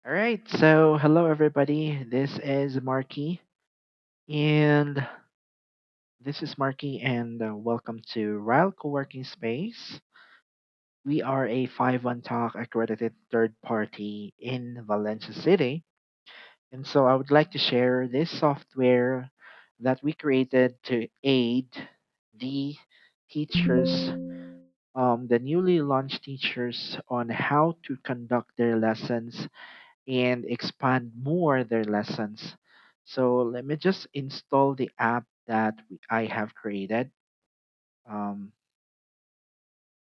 All right, so hello everybody. And this is Marky, and welcome to Ryle Co-working Space. We are a 5-1 Talk accredited third party in Valencia City, and so I would like to share this software that we created to aid the teachers, the newly launched teachers, on how to conduct their lessons and expand more their lessons. So let me just install the app that I have created. Um,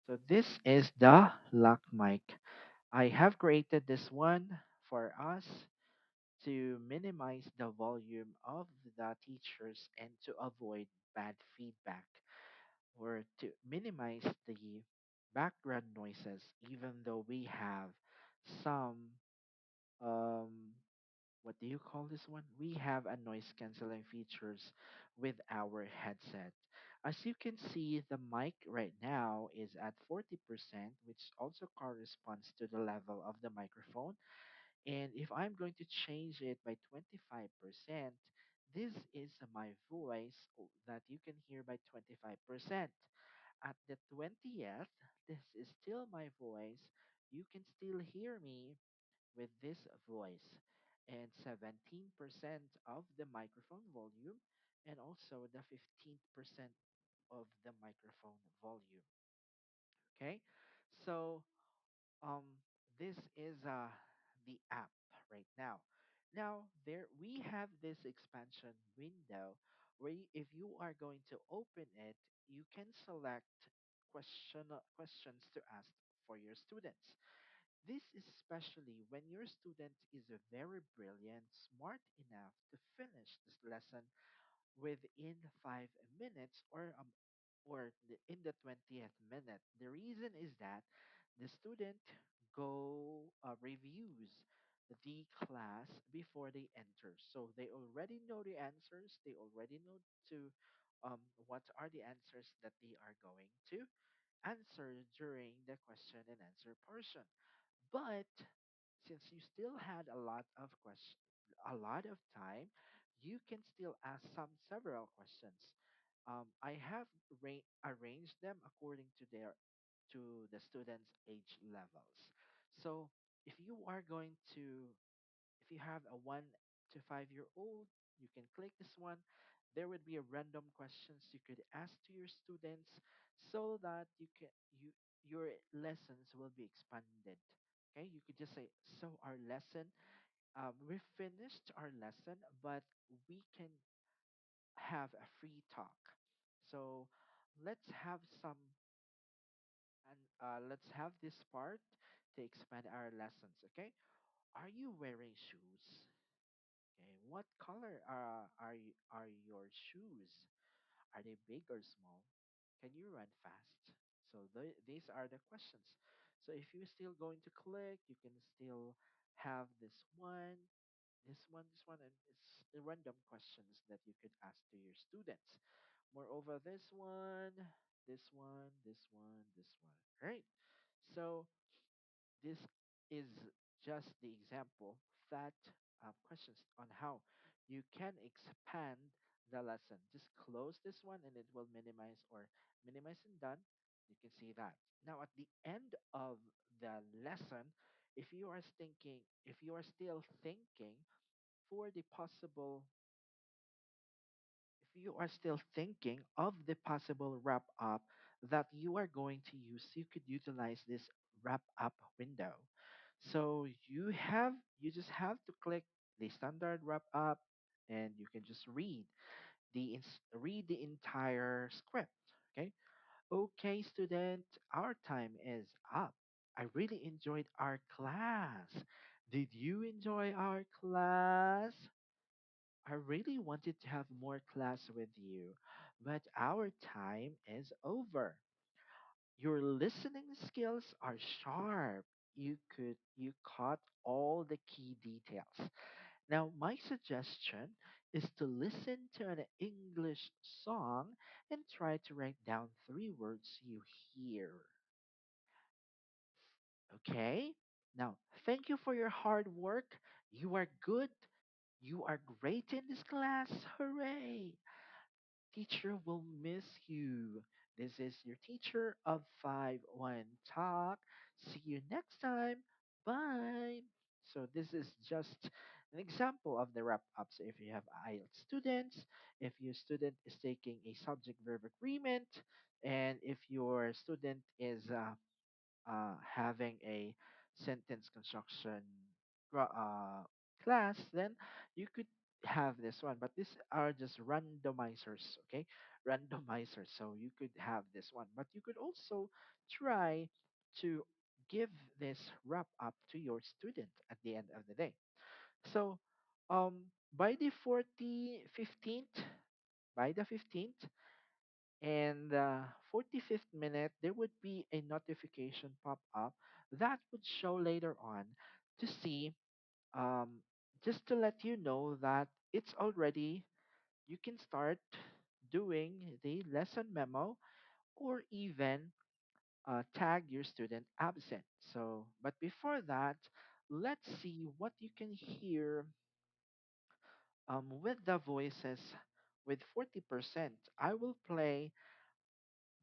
so this is the Lock Mic. I have created this one for us to minimize the volume of the teachers and to avoid bad feedback, or to minimize the background noises, even though we have some um, what do you call this one? We have a noise canceling features with our headset. As you can see, the mic right now is at 40%, which also corresponds to the level of the microphone. And if I'm going to change it by 25%, this is my voice that you can hear by 25%. At the 20th, this is still my voice. You can still hear me with this voice, and 17% of the microphone volume, and also the 15% of the microphone volume. Okay, so um this is the app right now. Now there we have this expansion window where if you are going to open it, you can select questions to ask for your students. This is especially when your student is a very brilliant, smart enough to finish this lesson within 5 minutes, in the 20th minute. The reason is that the student go reviews the class before they enter, so they already know the answers. They already know to what are the answers that they are going to answer during the question and answer portion. But since you still had a lot of time, you can still ask several questions. I have arranged them according to the students' age levels. So if you are going to if you have a 1 to 5 year old, you can click this one. There would be a random questions you could ask to your students so that your lessons will be expanded. Okay, you could just say, so our lesson, we finished our lesson, but we can have a free talk. So let's have some and let's have this part to expand our lessons. Okay, are you wearing shoes? Okay, what color are your shoes? Are they big or small? Can you run fast? So these are the questions. So if you're still going to click, you can still have this one, and it's the random questions that you could ask to your students. Moreover, this one. Right. So this is just the example that questions on how you can expand the lesson. Just close this one and it will minimize and done. You can see that. Now at the end of the lesson, if you are still thinking for the possible if you are still thinking of the possible wrap up that you are going to use, you could utilize this wrap up window. So you just have to click the standard wrap up, and you can just read the entire script. Okay. Okay, student, our time is up. I really enjoyed our class. Did you enjoy our class? I really wanted to have more class with you, but our time is over. Your listening skills are sharp. You caught all the key details. Now, my suggestion is to listen to an English song and try to write down 3 words you hear. Okay? Now, thank you for your hard work. You are good. You are great in this class. Hooray! Teacher will miss you. This is your teacher of 5-1 Talk. See you next time. Bye. So, this is just an example of the wrap up. So, if you have IELTS students, if your student is taking a subject verb agreement, and if your student is having a sentence construction class, then you could have this one. But these are just randomizers, okay? Randomizers. So you could have this one. But you could also try to give this wrap up to your student at the end of the day. So by the 15th, by the 15th, and 45th minute, there would be a notification pop up that would show later on to see, um, just to let you know that it's already, you can start doing the lesson memo, or even tag your student absent. So, but before that, let's see what you can hear with the voices with 40%. I will play.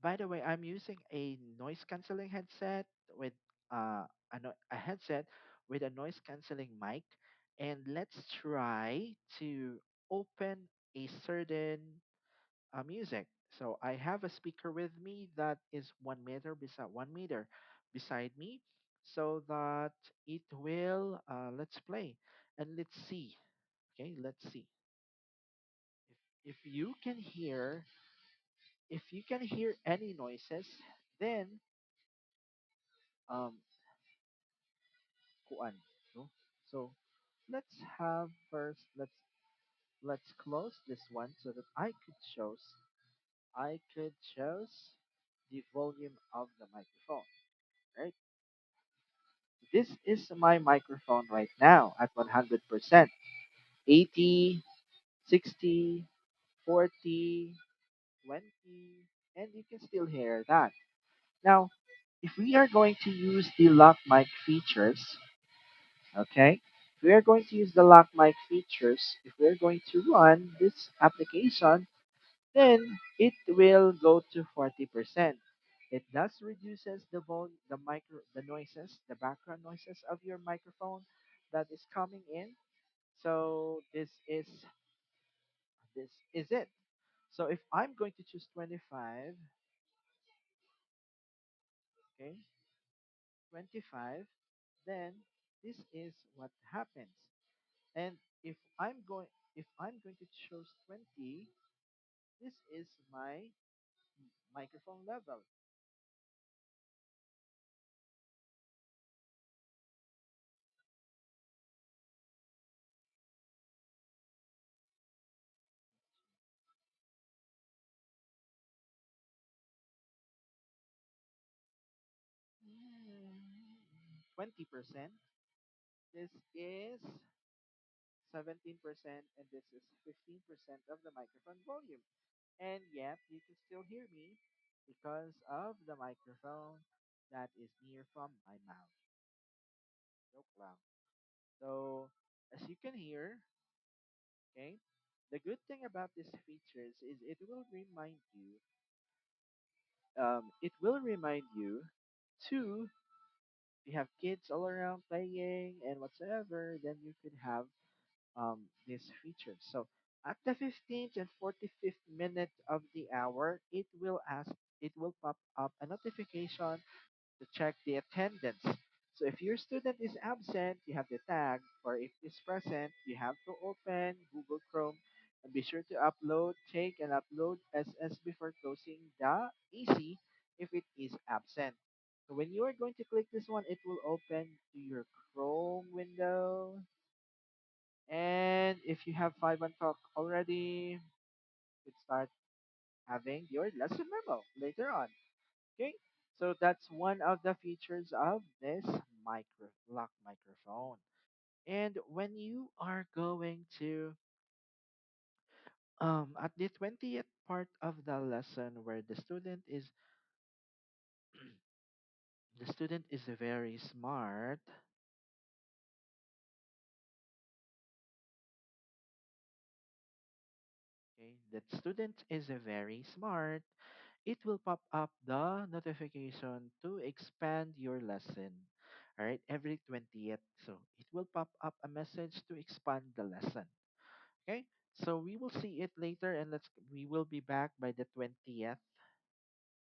By the way, I'm using a noise canceling headset with a headset with a noise canceling mic, and let's try to open a certain music. So I have a speaker with me that is 1 meter beside me, so that it will let's play and let's see. Okay, let's see if you can hear, if you can hear any noises, then um kuan, no? So let's have first, let's close this one so that I could choose the volume of the microphone, right? This is my microphone right now at 100%, 80, 60, 40, 20, and you can still hear that. Now, if we are going to use the lock mic features, okay, if we are going to use the lock mic features, if we're going to run this application, then it will go to 40%. It thus reduces the noises, the background noises of your microphone that is coming in. So this is it. So if I'm going to choose 25, okay, 25, then this is what happens. And if I'm going to choose 20, this is my microphone level. 20%. This is 17%, and this is 15% of the microphone volume. And yet, you can still hear me because of the microphone that is near from my mouth. Joke lang. So, as you can hear, okay, the good thing about these features is it will remind you to, if you have kids all around playing and whatsoever, then you could have these features. So at the 15th and 45th minute of the hour, it will pop up a notification to check the attendance. So if your student is absent, you have the tag, or if is present, you have to open Google Chrome and be sure to take and upload SS before closing the AC if it is absent. So when you are going to click this one, it will open to your Chrome window. And if you have 5 on Talk already, you could start having your lesson memo later on. Okay, so that's one of the features of this lock microphone. And when you are going to at the 20th part of the lesson where the student is very smart, Okay, that student is very smart. It will pop up the notification to expand your lesson. All right, every 20th. So it will pop up a message to expand the lesson. Okay, so we will see it later, and we will be back by the 20th,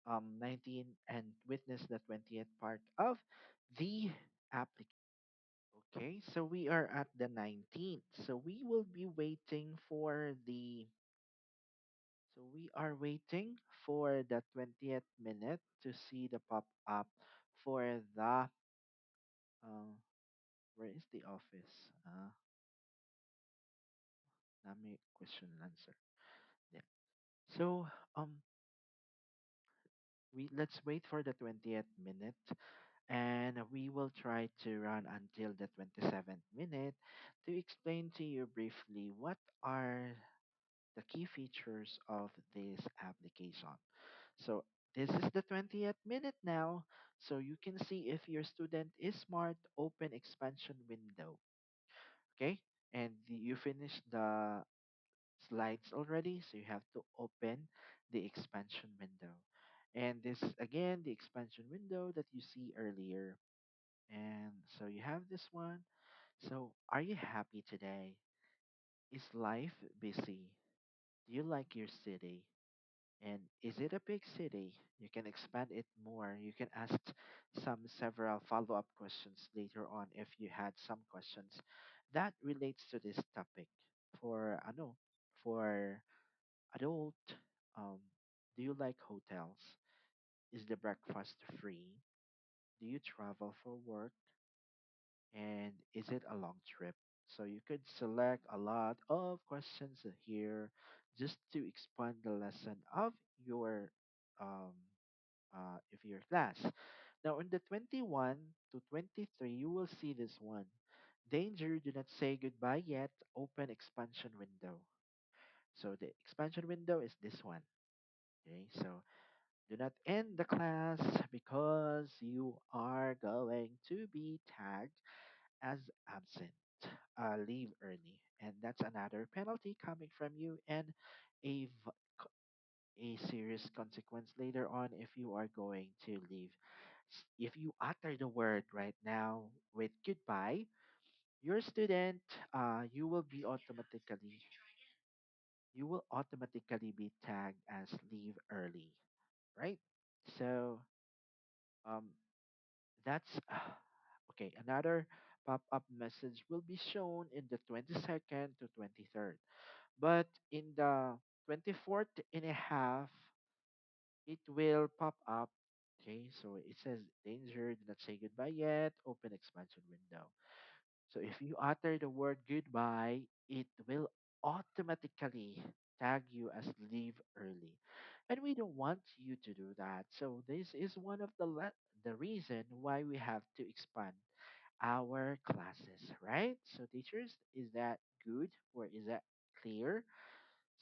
19, and witness the 20th part of the application. Okay, so we are at the 19th. So we will be waiting for the so we are waiting for the 20th minute to see the pop up for the uh, where is the office? Nami question and answer. Yeah. So we let's wait for the 20th minute, and we will try to run until the 27th minute to explain to you briefly what are the key features of this application. So this is the 20th minute now. So you can see if your student is smart, open expansion window. Okay. And you finished the slides already. So you have to open the expansion window. And this again, the expansion window that you see earlier. And so you have this one. So are you happy today? Is life busy? Do you like your city? And is it a big city? You can expand it more. You can ask some several follow-up questions later on if you had some questions that relates to this topic. For ano, for adult, do you like hotels? Is the breakfast free? Do you travel for work? And is it a long trip? So you could select a lot of questions here just to expand the lesson of your um if your class. Now in the 21 to 23 you will see this one. Danger, do not say goodbye yet. Open expansion window. So the expansion window is this one. Okay, so do not end the class because you are going to be tagged as absent, leave early, and that's another penalty coming from you and a a serious consequence later on if you are going to leave. If you utter the word right now with goodbye, your student, you will automatically be tagged as leave early, right? So um, that's okay. Another pop-up message will be shown in the 22nd to 23rd. But in the 24th and a half, it will pop up. Okay, so it says danger, do not say goodbye yet, open expansion window. So if you utter the word goodbye, it will automatically tag you as leave early. And we don't want you to do that. So this is one of the reason why we have to expand our classes, right? So teachers, is that good or is that clear?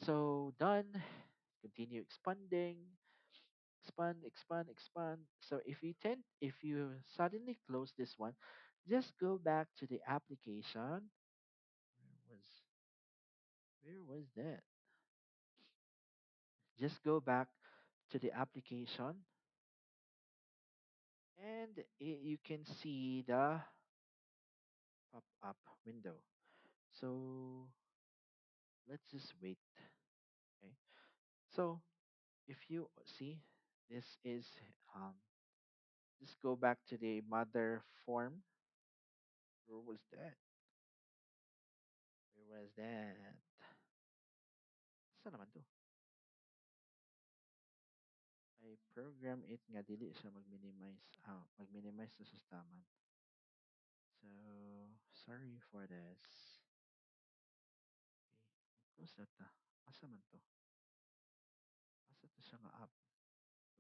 So done. Continue expanding. Expand, expand, expand. So if you suddenly close this one, just go back to the application. Where was where was that? Just go back to the application, and you can see the pop-up window. So let's just wait. Okay. So if you see, this is um just go back to the mother form. Where was that? Where was that? Saan naman to? I program it nga dili siya mag-minimize. Mag-minimize sa sustaman. So, sorry for this. Okay. Close na ta. Asa man to? Asa to siya nga app?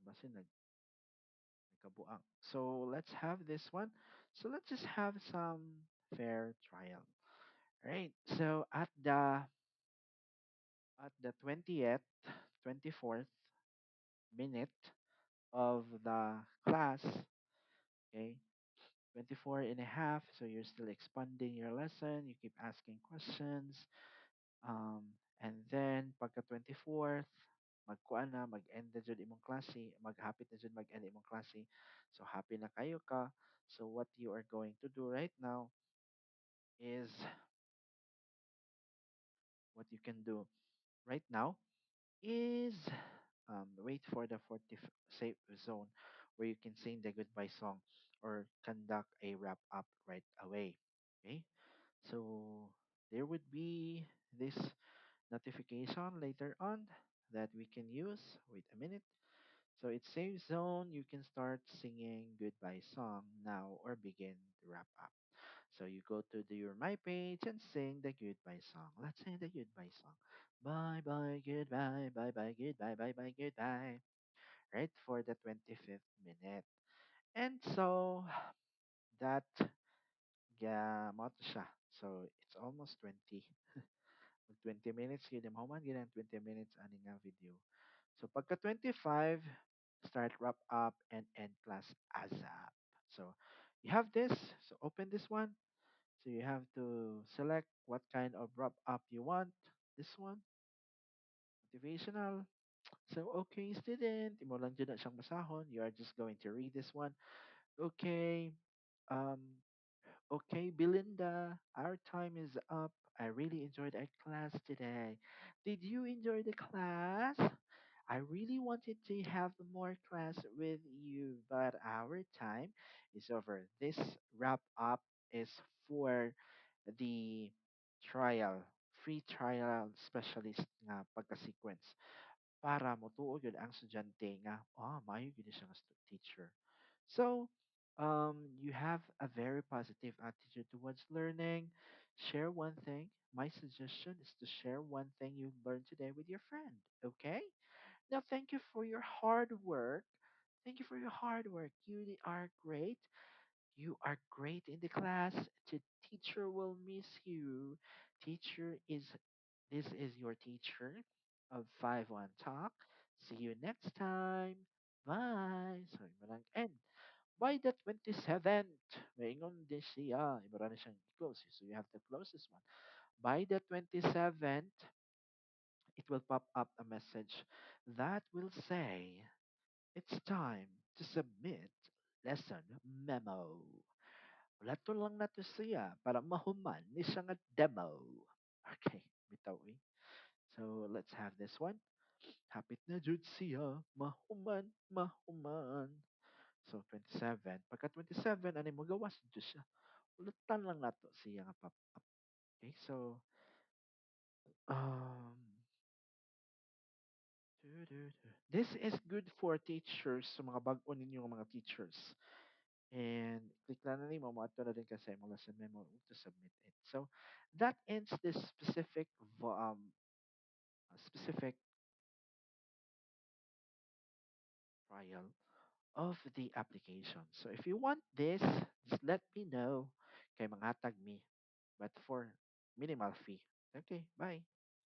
Basi nagkabuang. So, let's have this one. So, let's just have some fair trial. Right. So, at the 20th, 24th minute of the class, okay, 24 and a half. So you're still expanding your lesson. You keep asking questions. And then pagka 24th, magkuan na, mag-end na jud imong klase, maghapit na jud mag-end imong klase. So happy na kayo ka. So what you are going to do right now is what you can do right now is wait for the 40th safe zone where you can sing the goodbye song or conduct a wrap up right away. Okay, so there would be this notification later on that we can use. Wait a minute. So it's safe zone. You can start singing goodbye song now or begin the wrap up. So you go to your my page and sing the goodbye song. Let's sing the goodbye song. Bye bye goodbye bye bye goodbye bye bye goodbye. Right for the 25th minute. And so that mo to siya. So it's almost 20. Mag 20 minutes yun yung human gina 20 minutes ani nga video. So pagka 25, start wrap up and end class ASAP. So you have this. So open this one. So you have to select what kind of wrap up you want. This one, motivational. So okay, student, imo lang dyan na siyang basahon. You are just going to read this one. Okay. Um, Okay, Belinda, our time is up. I really enjoyed our class today. Did you enjoy the class? I really wanted to have more class with you, but our time is over. This wrap up is for the trial, free trial specialist nga pagka-sequence para motuo gyud ang estudyante nga maayo gyud siya nga teacher. So, you have a very positive attitude towards learning. Share one thing. My suggestion is to share one thing you learned today with your friend. Okay? Now, thank you for your hard work. Thank you for your hard work. You are great. You are great in the class. The teacher will miss you. Teacher is This is your teacher of 5-1 Talk. See you next time. Bye. So, iba end. By the 27th, maingon din siya. Iba na siyang close. So, you have to close this one. By the 27th, it will pop up a message that will say, it's time to submit lesson memo. Lato lang nato siya para mahuman ni siya nga demo. Okay, bitaw eh. So let's have this one. Hapit na jud siya, mahuman, mahuman. So 27. Pagka 27, ano mo gawas jud siya. Ulatan lang nato siya nga pop up. Okay, so um this is good for teachers, sa mga bag-o ninyong mga teachers. And click lang na nimo mo ato na din kasi mo lesson memo to submit it. So that ends this specific trial of the application. So if you want this, just let me know kay mangatag me, but for minimal fee. Okay, bye.